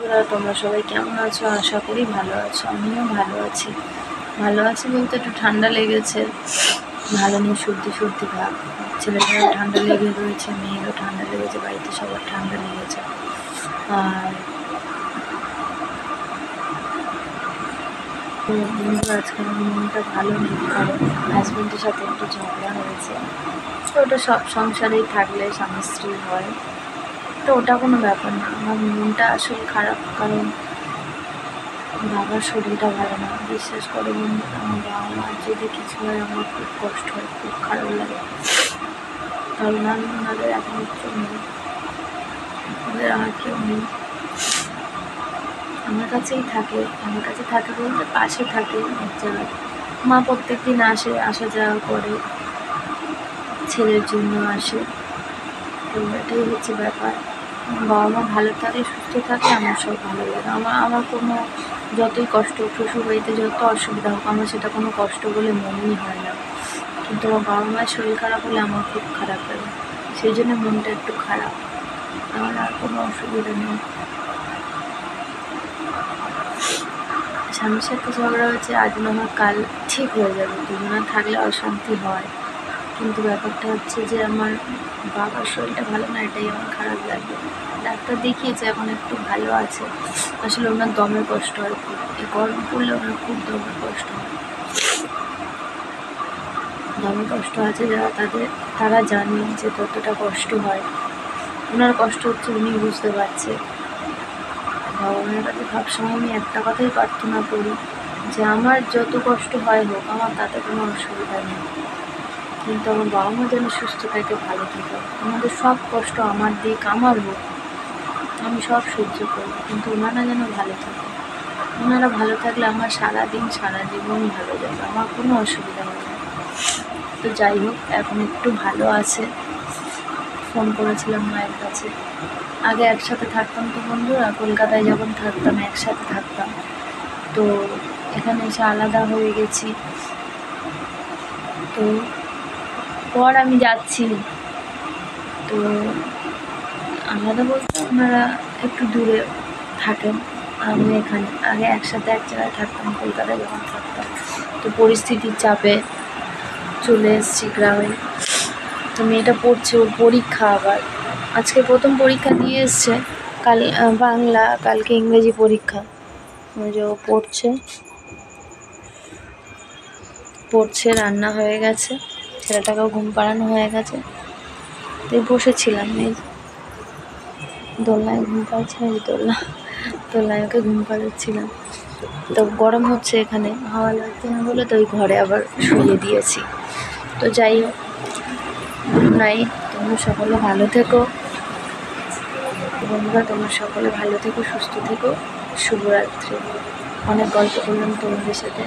বন্ধুরা, তোমরা সবাই কেমন আছো? আশা করি ভালো আছো। আমিও ভালো আছি। ভালো আছি বলতে একটু ঠান্ডা লেগেছে, ভালো নেই, সর্দি সর্দি ভাব। ছেলেটারও ঠান্ডা লেগে রয়েছে, মেয়েরও ঠান্ডা লেগেছে, বাড়িতে সবার ঠান্ডা লেগেছে। আর বন্ধু, আজকে আমার মনটা ভালো নেই, কারণ হাজব্যান্ডের সাথে একটু ঝগড়া হয়েছে। তো ওটা সব সংসারেই থাকলে স্বামী স্ত্রী হয়, তো ওটা কোনো ব্যাপার না। আমার মনটা আসলে খারাপ, কারণ বাবার শরীরটা ভালো না। বিশ্বাস করে বন্ধু, আমার বাবা মার যদি কিছু হয় আমার খুব কষ্ট হয়, খুব খারাপ লাগে, কারণ আমি ওনাদের একমাত্র মেয়ে, ওদের আমার কেউ নেই। আমার কাছেই থাকে, আমার কাছে থাকে বলতে পাশে থাকে এক জায়গায়। মা প্রত্যেক দিন আসা যাওয়া করে, ছেলের জন্য আসে। তো এটাই হচ্ছে ব্যাপার। বাবা মা ভালো থাকে, সুস্থ থাকে, আমার সব ভালো লাগে। আমার কোনো যতই কষ্ট, শ্বশুর বাড়িতে যত অসুবিধা হোক, আমার সেটা কোনো কষ্ট বলে মনেই হয় না। কিন্তু আমার বাবা মায়ের শরীর খারাপ হলে আমার খুব খারাপ লাগে, সেই জন্য মনটা একটু খারাপ। আমার আর কোনো অসুবিধা নেই। স্বামীর সাথে ঝগড়া হয়েছে, আজ না হয় কাল ঠিক হয়ে যাবে। দুজনে থাকলে অশান্তি হয়, কিন্তু ব্যাপারটা হচ্ছে যে আমার বাবার শরীরটা ভালো না, এটাই আমার খারাপ লাগে। ডাক্তার দেখিয়েছে, এখন একটু ভালো আছে। আসলে ওনার দমের কষ্ট হয় খুব, এই গরম পড়লে ওনার খুব দমের কষ্ট হয়। দমের কষ্ট আছে যারা, তারা জানে যে কতটা কষ্ট হয়। ওনার কষ্ট হচ্ছে, উনি বুঝতে পারছে। ভগবানের কাছে সবসময় আমি একটা কথাই প্রার্থনা করি, যে আমার যত কষ্ট হয় হোক, আমার তাতে কোনো অসুবিধা নেই, কিন্তু আমার বাবা মা যেন সুস্থ থাকে, ভালো থাকে। আমাদের সব কষ্ট আমার দিক, আমার হোক, আমি সব সহ্য করব, কিন্তু ওনারা যেন ভালো থাকে। ওনারা ভালো থাকলে আমার সারাদিন সারা জীবন ভালো যাবে, আমার কোনো অসুবিধা হবে না। তো যাই হোক, এখন একটু ভালো আছে। ফোন করেছিলাম মায়ের কাছে। আগে একসাথে থাকতাম তো বন্ধুরা, কলকাতায় যখন থাকতাম একসাথে থাকতাম, তো এখানে এসে আলাদা হয়ে গেছি। তো পর আমি যাচ্ছি, তো আলাদা বলতে ওনারা একটু দূরে থাকেন, আমি এখানে। আগে একসাথে এক জায়গায় থাকতাম কলকাতায় যখন থাকতাম, তো পরিস্থিতির চাপে চলে এসেছি গ্রামে। তো মেয়েটা পড়ছে, ওর পরীক্ষা, আবার আজকে প্রথম পরীক্ষা দিয়ে এসছে। কাল বাংলা, কালকে ইংরেজি পরীক্ষা। ওই যে ও পড়ছে, রান্না হয়ে গেছে, ছেলেটাকেও ঘুম পাড়ানো হয়ে গেছে। তাই বসেছিলাম, এই দোলনায় ঘুম পাড়াচ্ছিলাম, দোলনায় ওকে ঘুম পাড়াচ্ছিলাম। তো গরম হচ্ছে এখানে, হাওয়া লাগছে না বলে তো ওই ঘরে আবার শুয়ে দিয়েছি। তো যাই হোক, গুড নাইট। তোমরা সকলে ভালো থেকো বন্ধুরা, তোমরা সকলে ভালো থেকো, সুস্থ থেকো। শুভরাত্রি। অনেক গল্প করলাম তোমাদের সাথে।